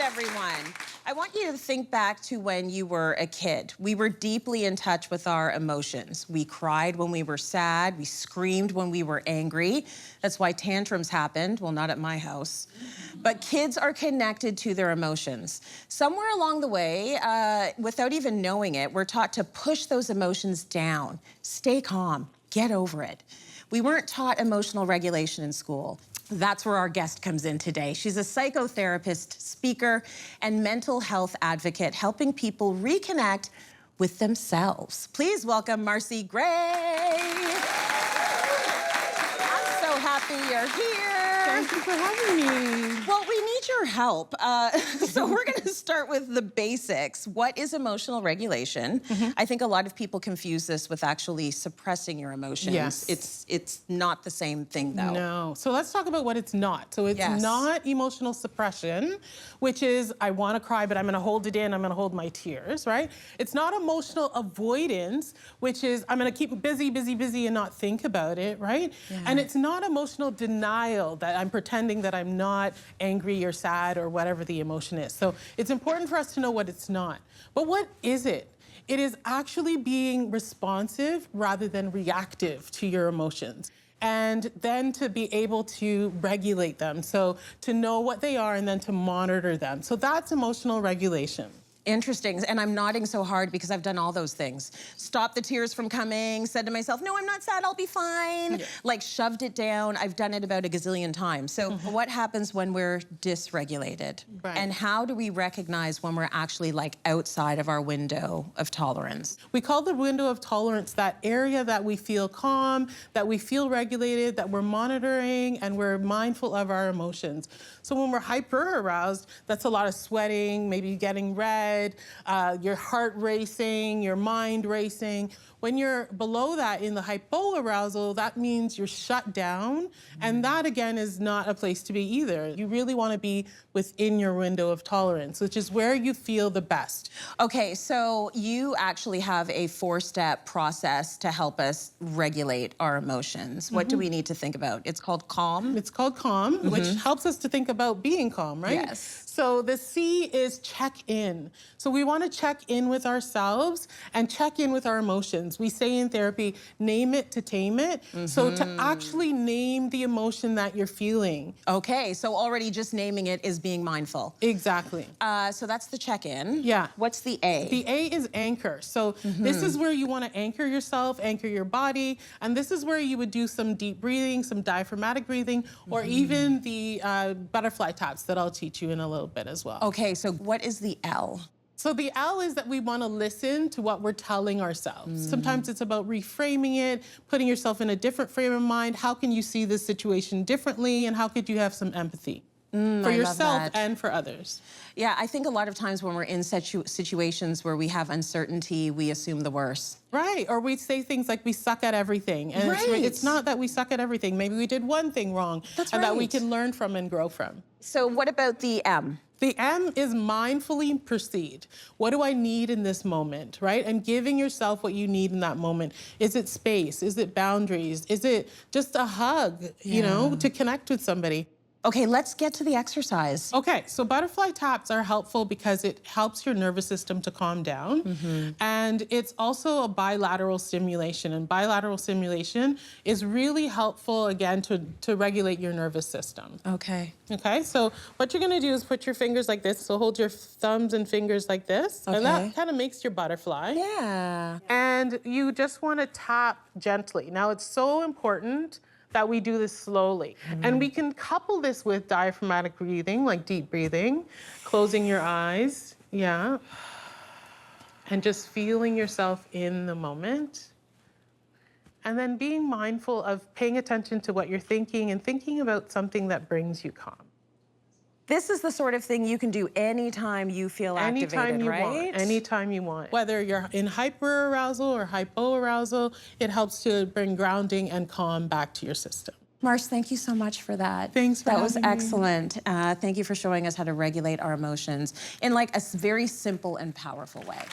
everyone. I want you to think back to when you were a kid. We were deeply in touch with our emotions. We cried when we were sad. We screamed when we were angry. That's why tantrums happened. Well, not at my house. But kids are connected to their emotions. Somewhere along the way, without even knowing it, we're taught to push those emotions down. Stay calm. Get over it. We weren't taught emotional regulation in school. That's where our guest comes in today. She's a psychotherapist, speaker, and mental health advocate, helping people reconnect with themselves. Please welcome Marci Gray. I'm so happy you're here. Thank you for having me. Well, we need your help. So we're going to start with the basics. What is emotional regulation? I think a lot of people confuse this with actually suppressing your emotions. Yes. It's not the same thing, though. No. So let's talk about what it's not. So it's not emotional suppression, which is I want to cry, but I'm going to hold it in. I'm going to hold my tears, right? It's not emotional avoidance, which is I'm going to keep busy, busy, busy and not think about it, right? Yeah. And it's not emotional denial that I'm pretending that I'm not angry or sad or whatever the emotion is. So it's important for us to know what it's not. But what is it? It is actually being responsive rather than reactive to your emotions. And then to be able to regulate them. So to know what they are and then to monitor them. So that's emotional regulation. Interesting, and I'm nodding so hard because I've done all those things. Stopped the tears from coming, said to myself, no, I'm not sad, I'll be fine. Yeah. Like shoved it down. I've done it about a gazillion times. So what happens when we're dysregulated? Right. And how do we recognize when we're actually like outside of our window of tolerance? We call the window of tolerance that area that we feel calm, that we feel regulated, that we're monitoring, and we're mindful of our emotions. So when we're hyper aroused, that's a lot of sweating, maybe getting red, your heart racing, your mind racing. When you're below that in the hypoarousal, that means you're shut down. And that, again, is not a place to be either. You really want to be within your window of tolerance, which is where you feel the best. Okay, so you actually have a 4-step process to help us regulate our emotions. What do we need to think about? It's called CALM? It's called CALM, which helps us to think about being calm, right? Yes. So the C is check in. So we want to check in with ourselves and check in with our emotions. We say in therapy, name it to tame it. So to actually name the emotion that you're feeling. Okay, so already just naming it is being mindful. Exactly. So that's the check-in. Yeah. What's the A? The A is anchor. So this is where you want to anchor yourself, anchor your body. And this is where you would do some deep breathing, some diaphragmatic breathing, or even the butterfly taps that I'll teach you in a little bit as well. Okay, so what is the L? So the L is that we want to listen to what we're telling ourselves. Sometimes it's about reframing it, putting yourself in a different frame of mind. How can you see this situation differently? And how could you have some empathy for yourself and for others? Yeah, I think a lot of times when we're in situations where we have uncertainty, we assume the worst. Right, or we say things like we suck at everything. And it's not that we suck at everything. Maybe we did one thing wrong that we can learn from and grow from. So what about the M? The M is mindfully proceed. What do I need in this moment, right? And giving yourself what you need in that moment. Is it space? Is it boundaries? Is it just a hug, you know, to connect with somebody? Okay, let's get to the exercise. Okay, so butterfly taps are helpful because it helps your nervous system to calm down. And it's also a bilateral stimulation. And bilateral stimulation is really helpful, again, to regulate your nervous system. Okay. Okay, so what you're gonna do is put your fingers like this. So hold your thumbs and fingers like this. Okay. And that kind of makes your butterfly. Yeah. And you just wanna tap gently. Now, it's so important that we do this slowly. And we can couple this with diaphragmatic breathing, like deep breathing, closing your eyes, and just feeling yourself in the moment. And then being mindful of paying attention to what you're thinking and thinking about something that brings you calm. This is the sort of thing you can do anytime you feel activated, right? Anytime you want. Whether you're in hyperarousal or hypoarousal, it helps to bring grounding and calm back to your system. Marci, thank you so much for that. Thanks for having me. That was excellent. Thank you for showing us how to regulate our emotions in like a very simple and powerful way.